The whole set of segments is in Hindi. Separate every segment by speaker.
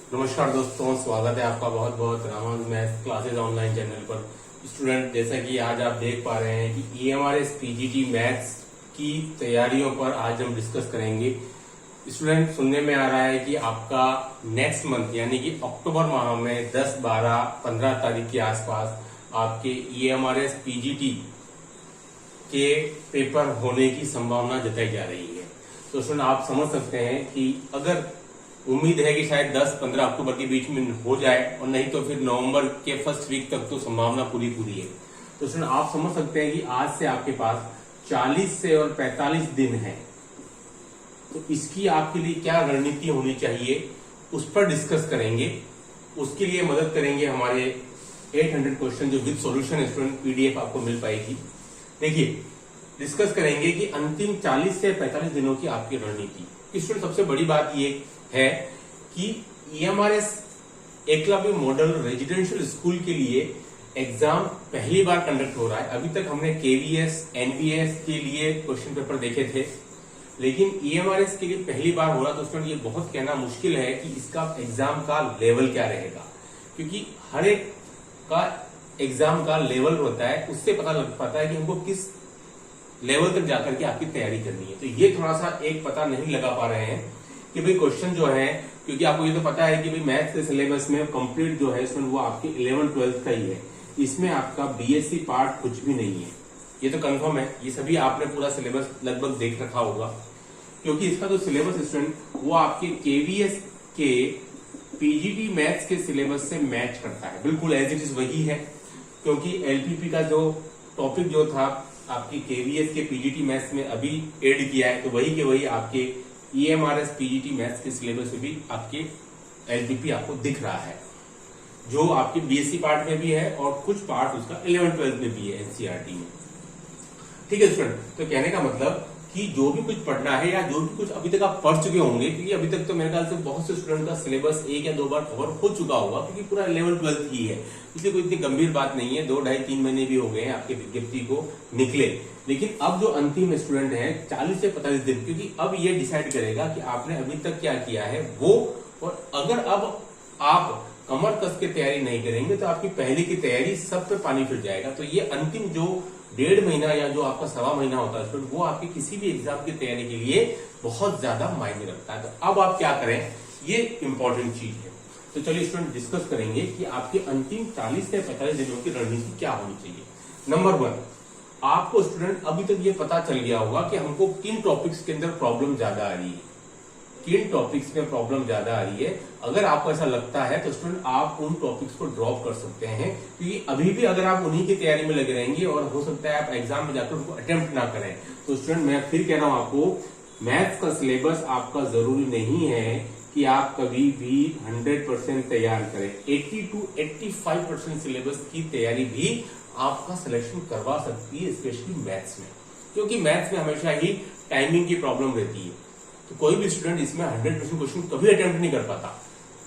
Speaker 1: नमस्कार दोस्तों, स्वागत है आपका बहुत बहुत Ramanuj maths classes online channel पर। स्टूडेंट, जैसा कि आज आप देख पा रहे हैं कि EMRS PGT मैथ्स की तैयारियों पर आज हम डिस्कस करेंगे। स्टूडेंट, सुनने में आ रहा है कि आपका नेक्स्ट मंथ यानी कि अक्टूबर माह में 10, 12, 15 तारीख के आसपास आपके EMRS PGT के पेपर होने की संभावना जताई जा रही है। तो स्टूडेंट, आप समझ सकते हैं कि अगर उम्मीद है कि शायद 10-15 अक्टूबर के बीच में हो जाए और नहीं तो फिर नवंबर के फर्स्ट वीक तक तो संभावना पूरी है। तो स्टूडेंट, आप समझ सकते हैं कि आज से आपके पास 40 से और 45 दिन है। तो इसकी आपके लिए क्या रणनीति होनी चाहिए उस पर डिस्कस करेंगे। उसके लिए मदद करेंगे हमारे 800 क्वेश्चन जो विद सॉल्यूशन स्टूडेंट PDF आपको मिल पाएगी। देखिए, डिस्कस करेंगे कि अंतिम 40 से 45 दिनों की आपकी रणनीति। स्टूडेंट, सबसे बड़ी बात ये है कि EMRS Eklavya model residential school के लिए एग्जाम पहली बार कंडक्ट हो रहा है। अभी तक हमने KVS, NVS के लिए क्वेश्चन पेपर देखे थे, लेकिन EMRS के लिए पहली बार हो रहा। तो स्टूडेंट, ये बहुत कहना मुश्किल है कि इसका एग्जाम का लेवल क्या रहेगा, क्योंकि हर एक का एग्जाम का लेवल होता है, उससे पता लग पाता है कि हमको किस लेवल तक जाकर के आपकी तैयारी करनी है। तो ये थोड़ा सा एक पता नहीं लगा पा रहे हैं कि भाई क्वेश्चन जो है, क्योंकि आपको ये तो पता है कि भाई मैथ्स के सिलेबस में कंप्लीट जो है इसमें वो आपके 11-12 का ही है। इसमें आपका BSc पार्ट कुछ भी नहीं है, ये तो कंफर्म है। ये सभी आपने पूरा सिलेबस लगभग देख रखा होगा, क्योंकि इसका जो सिलेबस स्टूडेंट वो आपके KVS के PGT मैथ्स के सिलेबस से मैच करता है, बिल्कुल एज इट इज वही है। क्योंकि LPP का जो टॉपिक जो था आपकी KVS के PGT मैथ्स में अभी एड किया है, तो वही के वही आपके EMRS PGT मैथ्स के सिलेबस में भी आपके LPP आपको दिख रहा है, जो आपके BSc पार्ट में भी है और कुछ पार्ट उसका 11-12 में भी है NCERT में। ठीक है स्टूडेंट, तो कहने का मतलब कि जो भी कुछ पढ़ना है या जो भी कुछ अभी तक आप पढ़ चुके होंगे, क्योंकि अभी तक तो मेरे ख्याल से बहुत से स्टूडेंट का सिलेबस 1 या 2 बार कवर हो चुका होगा, क्योंकि पूरा 11-12 ही है, इसलिए कोई इतनी गंभीर बात नहीं है। 2, 2.5, 3 महीने भी हो गए हैं आपके विज्ञप्ति को निकले। लेकिन अब जो अंतिम स्टूडेंट है 40 से 45 दिन, क्योंकि अब ये डिसाइड करेगा कि आपने अभी तक क्या किया है वो, और अगर अब आप कमर कस के तैयारी नहीं करेंगे तो आपकी पहले की तैयारी सब पे पानी फिर जाएगा। तो ये अंतिम जो 1.5 महीना या जो आपका 1.25 महीना होता है वो आपकी किसी भी एग्जाम की तैयारी के लिए बहुत ज्यादा मायने रखता है। तो अब आप क्या करें, ये इंपॉर्टेंट चीज है। तो चलिए स्टूडेंट, डिस्कस करेंगे कि आपके अंतिम 40 से 45 दिनों की रणनीति क्या होनी चाहिए। नंबर 1, आपको स्टूडेंट अभी तक ये पता चल गया होगा कि हमको किन टॉपिक्स के अंदर प्रॉब्लम ज्यादा आ रही है, किन टॉपिक्स में प्रॉब्लम ज्यादा आ रही है। अगर आपको ऐसा लगता है तो स्टूडेंट आप उन टॉपिक्स को ड्रॉप कर सकते हैं, क्योंकि अभी भी अगर आप उन्हीं की तैयारी में लगे रहेंगे और हो सकता है आप एग्जाम में जाकर उनको अटेम्प्ट ना करें। तो स्टूडेंट, मैं फिर कह रहा हूं आपको, मैथ्स का सिलेबस आपका जरूरी नहीं है कि आप कभी भी 100% तैयार करें। 80 to 85% सिलेबस की तैयारी भी आपका सिलेक्शन करवा सकती है, स्पेशली मैथ्स में, क्योंकि मैथ्स में हमेशा ही टाइमिंग की प्रॉब्लम रहती है। तो कोई भी स्टूडेंट इसमें 100% क्वेश्चन कभी अटेम्प्ट नहीं कर पाता।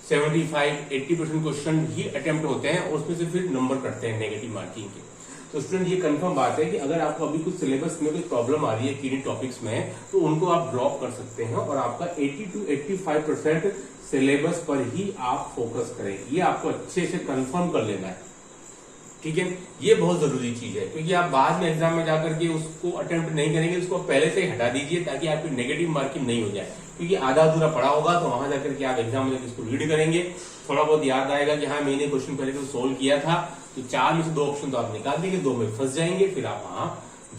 Speaker 1: 75-80% क्वेश्चन ही अटेम्प्ट होते हैं और उसमें से फिर नंबर कटते हैं नेगेटिव मार्किंग के। तो स्टूडेंट, ये कंफर्म बात है कि अगर आपको अभी कुछ सिलेबस में कोई प्रॉब्लम आ रही है किन्हीं टॉपिक्स में, तो उनको आप ड्रॉप कर सकते हैं और आपका 80 to 85% सिलेबस पर ही आप फोकस करें। ये आपको अच्छे से कंफर्म कर लेना है, ठीक है। ये बहुत जरूरी चीज है, क्योंकि आप बाद में एग्जाम में जाकर के उसको अटेम्प्ट नहीं करेंगे, उसको पहले से ही हटा दीजिए ताकि आपकी नेगेटिव मार्किंग नहीं हो जाए। क्योंकि आधा अधूरा पड़ा होगा तो वहां जाकर के आप एग्जाम में इसको रीड करेंगे, थोड़ा बहुत याद आएगा कि हाँ मैंने क्वेश्चन पहले तो सोल्व किया था, तो 4 में से 2 ऑप्शन तो आप निकाल देंगे, 2 में फंस जाएंगे, फिर आप वहां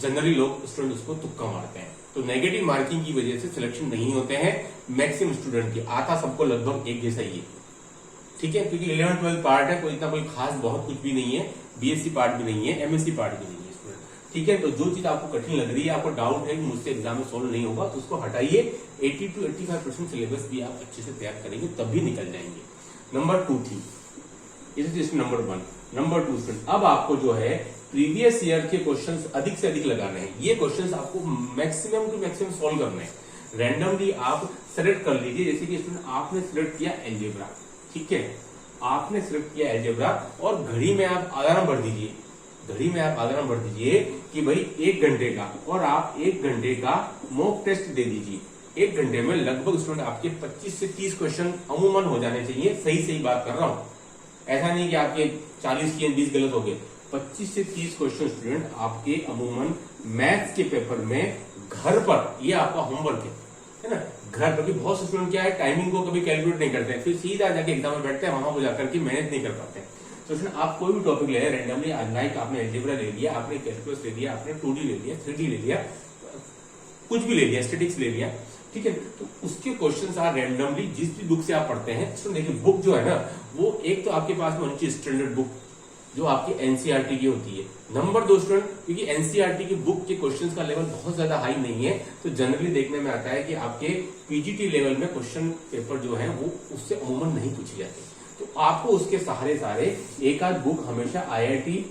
Speaker 1: जनरली लोग स्टूडेंट उसको तुक्का मारते हैं। तो नेगेटिव मार्किंग की वजह से सिलेक्शन नहीं होते हैं मैक्सिमम स्टूडेंट के। आता सबको लगभग एक जैसा ही है, ठीक है, क्योंकि 11-12 पार्ट है, कोई इतना कोई खास बहुत कुछ भी नहीं है। BSc पार्ट भी नहीं है, MSc पार्ट भी नहीं है स्टूडेंट, ठीक है। तो जो चीज आपको कठिन लग रही है, आपको डाउट है कि मुझसे एग्जाम में सोल्व नहीं होगा, तो उसको हटाइए। 80 to 85% सिलेबस भी आप अच्छे से तैयार करेंगे तभी निकल जाएंगे। नंबर 2 थी, ये नंबर 1। नंबर 2 स्टूडेंट, अब आपको जो है प्रीवियस ईयर के क्वेश्चंस अधिक से अधिक लगाने हैं। ये क्वेश्चंस आपको मैक्सिमम टू मैक्सिमम सोल्व करने हैं। रैंडमली आप सेलेक्ट कर लीजिए, जैसे कि स्टूडेंट आपने सिलेक्ट किया एल्जेब्रा, ठीक है, आपने सिलेक्ट किया एल्जेब्रा और घड़ी में आप अलार्म भर दीजिए, घड़ी में आप अलार्म भर दीजिए कि भाई 1 घंटे का, और आप 1 घंटे का मॉक टेस्ट दे दीजिए। 1 घंटे में लगभग स्टूडेंट आपके 25 से 30 क्वेश्चन अमूमन हो जाने चाहिए। सही बात कर रहा हूं, ऐसा नहीं कि आपके 40 किए 20 गलत हो गए। 25 से 30 क्वेश्चन स्टूडेंट आपके अमूमन मैथ्स के पेपर में घर पर, ये आपका होमवर्क है ना, घर पर। बहुत से स्टूडेंट क्या है, टाइमिंग को कभी कैलकुलेट नहीं करते हैं, फिर सीधा जाके एग्जाम में बैठते हैं, वहां पर जाकर के मैनेज नहीं कर पाते हैं। तो स्टूडेंट आप कोई भी टॉपिक ले रहे हैं रैंडमली, लाइक आपने एल्जेब्रा ले लिया, आपने कैलकुलस ले लिया, आपने 2D ले लिया, 3D ले लिया, कुछ भी ले लिया, स्टैटिक्स ले लिया, ठीक है, तो उसके क्वेश्चंस आप रैंडमली जिस भी बुक से आप पढ़ते हैं, तो देखिए बुक जो है ना, वो एक तो आपके पास में होनी चाहिए स्टैंडर्ड बुक जो आपकी एनसीईआरटी की होती है। नंबर 2 स्टूडेंट, क्योंकि एनसीईआरटी की बुक के क्वेश्चंस का लेवल बहुत ज्यादा हाई नहीं है, तो जनरली देखने में आता है कि आपके पीजीटी लेवल में क्वेश्चन पेपर जो है वो उससे अमूमन नहीं पूछे जाते। तो आपको उसके सारे एक आध बुक हमेशा आईआईटी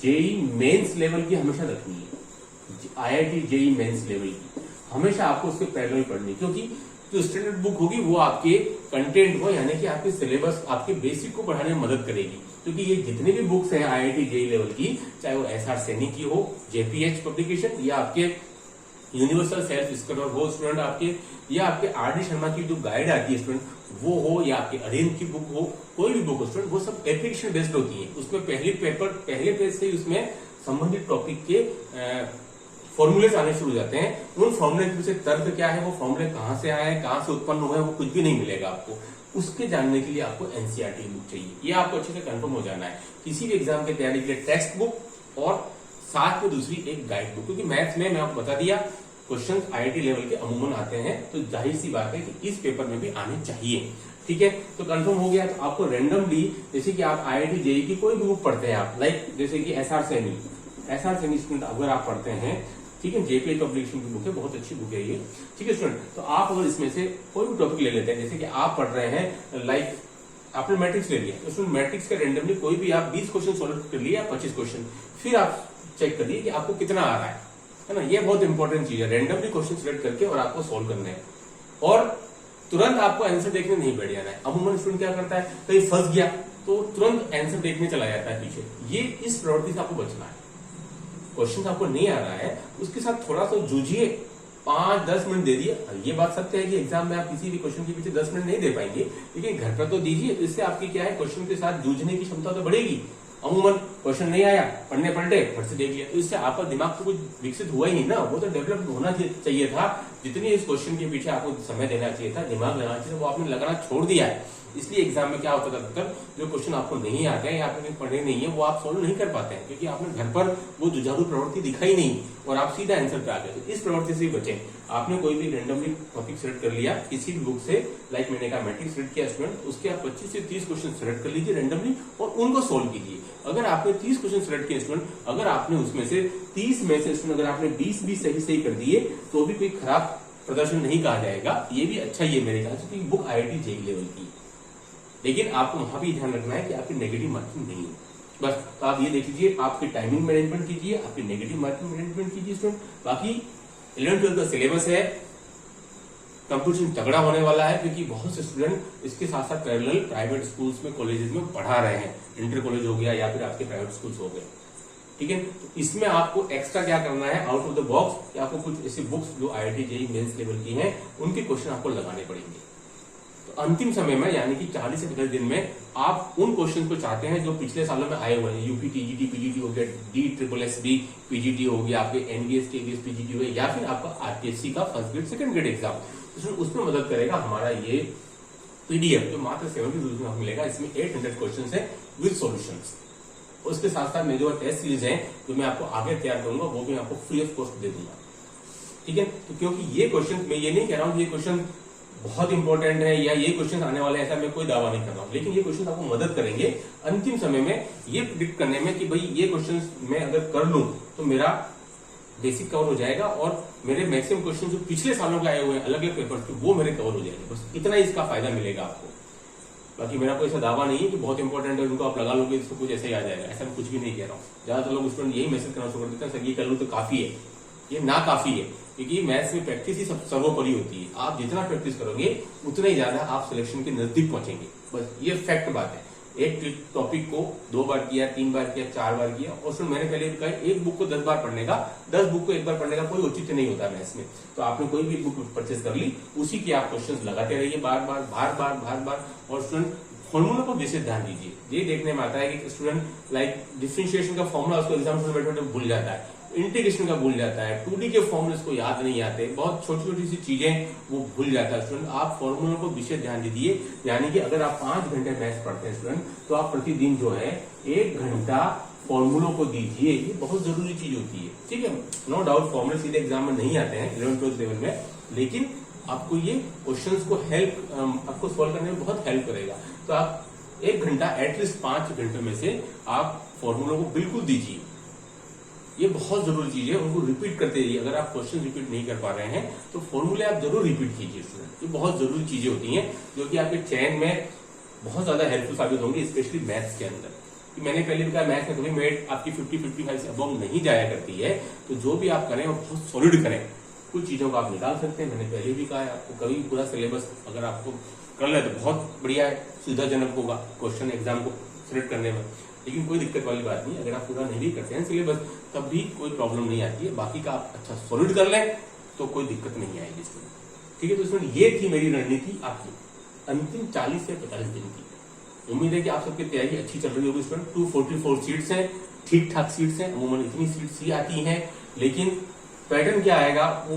Speaker 1: जेई मेंस लेवल की हमेशा रखनी है। आईआईटी जेई मेंस लेवल की हमेशा आपको उसके पैरेलल पढ़नी, क्योंकि जो स्टैंडर्ड बुक होगी वो आपके कंटेंट को, यानी कि आपके सिलेबस, आपके बेसिक को पढ़ाने में मदद करेगी। क्योंकि ये जितने भी बुक्स हैं आईआईटी जेई लेवल की, चाहे वो एसआर सैनी की हो, जेपीएच पब्लिकेशन, या आपके यूनिवर्सल सेल्फ स्टडी हो स्टूडेंट आपके, या आपके आरडी शर्मा की जो गाइड आती है स्टूडेंट वो हो, या आपके अरेंज की बुक हो, कोई भी बुक हो स्टूडेंट, वो सब एप्लीकेशन बेस्ड होती है। उसमें पहले पेज से ही उसमें संबंधित टॉपिक के फॉर्मूले आने शुरू हो जाते हैं। उन फॉर्मूले के पीछे तर्क क्या है, वो फॉर्मूले कहां से आए, कहां से उत्पन्न हुए, वो कुछ भी नहीं मिलेगा आपको। उसके जानने के लिए आपको एनसीईआरटी बुक चाहिए, ये आपको अच्छे से कंफर्म हो जाना है। किसी भी एग्जाम की तैयारी के लिए टेक्स्ट बुक और साथ में दूसरी एक गाइड बुक, क्योंकि मैथ्स में मैं आपको बता दिया क्वेश्चन आईआईटी लेवल के अमूमन आते हैं, तो जाहिर सी बात है कि इस पेपर में भी आने चाहिए। ठीक है, तो कंफर्म हो गया। तो आपको रैंडमली, जैसे कि आप आईआईटी जेई की कोई भी बुक पढ़ते हैं आप, लाइक जैसे कि एसआर सैनी स्टूडेंट अगर आप पढ़ते हैं, ठीक है, जेपीएच पब्लिकेशन की बुक है, बहुत अच्छी बुक है ये, ठीक है स्टूडेंट। तो आप अगर इसमें से कोई भी टॉपिक ले लेते हैं, जैसे कि आप पढ़ रहे हैं, लाइक आपने मैट्रिक्स ले लिया, तो उसमें मैट्रिक्स का रैंडमली कोई भी आप 20 क्वेश्चन सोल्व कर लिया, 25 क्वेश्चन, फिर आप चेक करिए कि आपको कितना आ रहा है ना। ये बहुत इंपॉर्टेंट चीज है, रैंडमली क्वेश्चन सिलेक्ट करके और आपको सोल्व करना है, और तुरंत आपको आंसर देखने नहीं बैठ जाना है। अमूमन स्टूडेंट क्या करता है, कहीं फंस गया तो तुरंत आंसर देखने चला जाता है पीछे। ये इस प्रवृत्ति से आपको बचना है। क्वेश्चन आपको नहीं आ रहा है, उसके साथ थोड़ा सा जूझिए, 5-10 मिनट दे दिए। ये बात सत्य है कि एग्जाम में आप किसी भी क्वेश्चन के पीछे 10 मिनट नहीं दे पाएंगे, लेकिन घर पर तो दीजिए। इससे आपकी क्या है, क्वेश्चन के साथ जूझने की क्षमता तो बढ़ेगी। अमूमन क्वेश्चन नहीं आया, पढ़ने पलटे, फट से देख लिया, तो इससे आपका दिमाग तो कुछ विकसित हुआ ही नहीं ना, वो तो डेवलप होना चाहिए था। जितनी इस क्वेश्चन के पीछे आपको समय देना चाहिए था, दिमाग लगाना चाहिए, वो आपने लगाना छोड़ दिया है। इसलिए एग्जाम में क्या होता था, तब जो क्वेश्चन आपको नहीं आते हैं या आपने पढ़े नहीं है, वो आप सोल्व नहीं कर पाते हैं, क्योंकि आपने घर पर वो जुझारू प्रवृत्ति दिखाई नहीं और आप सीधा आंसर पे आ गए। तो इस प्रवृत्ति से बचें। आपने कोई भी रैंडमली टॉपिक सेलेक्ट कर लिया किसी भी बुक से, लाइक मैंने कहा मैट्रिक्स सेलेक्ट किया स्टूडेंट, उसके आप 25 से 30 क्वेश्चन सेलेक्ट कर लीजिए रैंडमली और उनको सोल्व कीजिए। अगर आपने 30 क्वेश्चन सेलेक्ट किए स्टूडेंट, अगर आपने उसमें से 30 में से स्टूडेंट अगर आपने 20 भी सही कर दिए, तो भी कोई खराब प्रदर्शन नहीं कहा जाएगा। ये भी अच्छा ही है मेरे ख्याल से, क्योंकि बुक आईआईटी जेईई लेवल की। लेकिन आपको वहां भी ध्यान रखना है कि आपकी नेगेटिव मार्किंग नहीं है। बस तो आप ये देख लीजिए, आपकी टाइमिंग मैनेजमेंट कीजिए, आपकी नेगेटिव मार्किंग मैनेजमेंट कीजिए स्टूडेंट। बाकी 11th-12th का सिलेबस है, कंपटीशन तगड़ा होने वाला है, क्योंकि बहुत से स्टूडेंट इसके साथ साथ पैरेलल प्राइवेट स्कूल्स में, कॉलेजेस में पढ़ा रहे हैं। इंटर कॉलेज हो गया या फिर आपके प्राइवेट स्कूल्स हो गए, ठीक है। तो इसमें आपको एक्स्ट्रा क्या करना है, आउट ऑफ द बॉक्स, कि आपको कुछ ऐसी बुक्स जो आईआईटी जेईई मेंस लेवल की हैं, उनके क्वेश्चन आपको लगाने पड़ेंगे। तो अंतिम समय में, यानी कि 40 से 50 दिन में, आप उन क्वेश्चन को चाहते हैं जो पिछले सालों में आए हुए हैं। यूपी टीजीटी पीजीटी हो गया, DSSS पीजीटी हो गया, आपके एनडीएस टीडीएस पीजीटी हो गया, या फिर आपका आरपीएससी का first grade second grade exam, तो उसमें मदद करेगा हमारा ये पीडीएफ, जो मात्र 70 रुपीज में मिलेगा। इसमें 800 क्वेश्चन है विद सॉल्यूशंस। उसके साथ साथ मेरे जो टेस्ट सीरीज है, जो मैं आपको आगे तैयार करूंगा, वो भी आपको फ्री ऑफ कॉस्ट दे दूंगा, ठीक है। तो क्योंकि ये क्वेश्चन, मैं ये नहीं कह रहा हूं कि ये क्वेश्चन बहुत इंपॉर्टेंट है या ये क्वेश्चन आने वाले हैं, ऐसा मैं कोई दावा नहीं कर रहा हूं, लेकिन ये क्वेश्चन आपको मदद करेंगे अंतिम समय में ये प्रिडिक्ट करने में कि भाई ये क्वेश्चन मैं अगर कर लूं तो मेरा बेसिक कवर हो जाएगा, और मेरे मैक्सिमम क्वेश्चन जो पिछले सालों के आए हुए हैं अलग अलग पेपर के, वो मेरे कवर हो जाएंगे। बस इतना ही इसका फायदा मिलेगा आपको। बाकी मेरा कोई ऐसा दावा नहीं है कि बहुत इंपॉर्टेंट है, उनको आप लगा लोगे इसको कुछ ऐसे ही आ जाएगा, ऐसा मैं कुछ भी नहीं कह रहा हूँ। ज्यादातर लोग स्टूडेंट यही मैसेज करना शुरू कर देते हैं, सर ये कर लूं तो काफी है। ये ना काफी है, क्योंकि मैथ्स में प्रैक्टिस ही सर्वोपरि होती है। आप जितना प्रैक्टिस करोगे उतना ही ज्यादा आप सिलेक्शन के नजदीक पहुंचेंगे। बस ये फैक्ट बात है। एक टॉपिक को 2 बार किया, 3 बार किया, 4 बार किया, और उसमें मैंने पहले भी कहा एक बुक को 10 बार पढ़ने का, 10 बुक को एक बार पढ़ने का कोई औचित्य नहीं होता मैथ्स में। तो आपने कोई भी बुक परचेज कर ली, उसी के आप क्वेश्चंस लगाते रहिए बार बार, और स्टूडेंट फॉर्मूला को विशेष ध्यान दीजिए। ये देखने में आता है कि स्टूडेंट लाइक डिफरेंशिएशन का फॉर्मूला उसको एग्जाम में बैठे भूल जाता है, इंटीग्रेशन का भूल जाता है, 2D के फॉर्मूले उसको याद नहीं आते, बहुत छोटी छोटी सी चीजें वो भूल जाता है स्टूडेंट। आप फॉर्मूला को विशेष ध्यान दीजिए, यानी कि अगर आप 5 घंटे मैथ्स पढ़ते हैं स्टूडेंट, तो आप प्रतिदिन जो है 1 घंटा फॉर्मूलों को दीजिए। ये बहुत जरूरी चीज होती है, ठीक है। नो डाउट फॉर्मूले सीधे एग्जाम में नहीं आते हैं 11th-12th लेवल में, लेकिन आपको ये क्वेश्चंस को आपको सॉल्व करने में बहुत हेल्प करेगा। तो आप 1 घंटा एटलीस्ट 5 घंटे में से आप फॉर्मूलों को बिल्कुल दीजिए। ये बहुत जरूरी चीज है, उनको रिपीट करते रहिए। अगर आप क्वेश्चन रिपीट नहीं कर पा रहे हैं तो फॉर्मूले आप जरूर रिपीट कीजिए स्टूडेंट। ये बहुत जरूरी चीजें होती हैं जो कि आपके चयन में बहुत ज्यादा हेल्पफुल साबित होंगी, स्पेशली मैथ्स के अंदर। मैंने पहले भी कहा मैथ्स में कभी मेट आपकी 50-55 से अबव नहीं जाया करती है, तो जो भी आप करें वो बहुत सॉलिड करें। कुछ चीजों को आप निकाल सकते हैं, मैंने पहले भी कहा है आपको कभी पूरा सिलेबस अगर आपको कर ले तो बहुत बढ़िया है, सुविधाजनक होगा क्वेश्चन एग्जाम को सिलेक्ट करने में। लेकिन कोई दिक्कत वाली बात नहीं, अगर आप पूरा नहीं भी करते हैं सिलेबस तब भी कोई प्रॉब्लम नहीं आती है। बाकी का आप अच्छा सॉलिड कर लें तो कोई दिक्कत नहीं आएगी इसमें, ठीक है। तो इसमें ये थी मेरी रणनीति आपकी अंतिम 40 से 45 दिन की। उम्मीद है कि आप सबकी तैयारी अच्छी चल रही होगी स्टूडेंट। 244 सीट्स हैं, ठीक ठाक सीट्स हैं, अमूमन इतनी सीट्स ही आती हैं, लेकिन पैटर्न क्या आएगा वो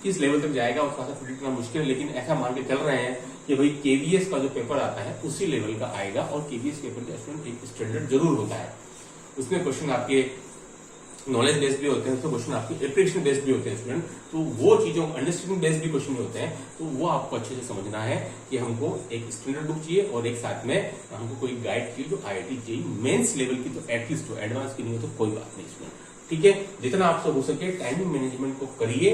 Speaker 1: किस लेवल तक जाएगा उसका प्रिडिक्ट करना मुश्किल है। लेकिन ऐसा मान के चल रहे हैं कि भाई केवीएस का जो पेपर आता है उसी लेवल का आएगा, और केवीएस पेपर का स्टूडेंट एक स्टैंडर्ड जरूर होता है। उसमें क्वेश्चन आपके नॉलेज बेस्ड भी होते हैं, तो क्वेश्चन आपके एप्लीकेशन बेस्ड भी होते हैं स्टूडेंट। तो वो चीजों अंडरस्टैंडिंग बेस्ड भी क्वेश्चन होते हैं, तो वो आपको अच्छे से समझना है कि हमको एक स्टैंडर्ड बुक चाहिए और एक साथ में हमको कोई गाइड चाहिए जो IIT JEE मेंस लेवल की, तो एटलीस्ट जो एडवांस की नहीं हो तो कोई बात नहीं स्टूडेंट, ठीक है। जितना आपसे हो सके टाइमिंग मैनेजमेंट को करिए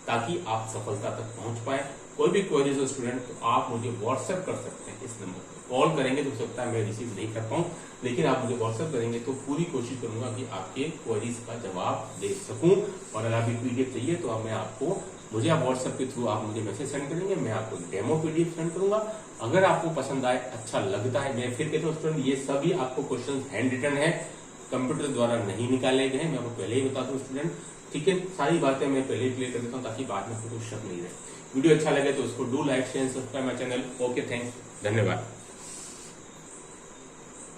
Speaker 1: ताकि आप सफलता तक पहुंच पाए। कोई भी क्वेरीज हो स्टूडेंट तो आप मुझे व्हाट्सएप कर सकते हैं इस नंबर पर। कॉल करेंगे तो हो सकता है मैं रिसीव नहीं कर पाऊं, लेकिन आप मुझे व्हाट्सएप करेंगे तो पूरी कोशिश करूंगा कि आपके क्वेरीज का जवाब दे सकूं। और अगर अभी PDF चाहिए तो अब मैं आपको मुझे आप व्हाट्सएप के थ्रू आप मुझे मैसेज सेंड करेंगे, मैं आपको डेमो PDF सेंड करूंगा। अगर आपको पसंद आए, अच्छा लगता है, मैं फिर कहता हूँ स्टूडेंट ये सभी आपको क्वेश्चन हैंड रिटन है, कंप्यूटर द्वारा नहीं निकाले गए, मैं आपको पहले ही बता दूं स्टूडेंट, ठीक है। सारी बातें मैं पहले ही क्लियर कर देता हूँ ताकि बाद में कोई शक नहीं रहे। वीडियो अच्छा लगे तो उसको do like share subscribe my channel. Okay, thanks, धन्यवाद।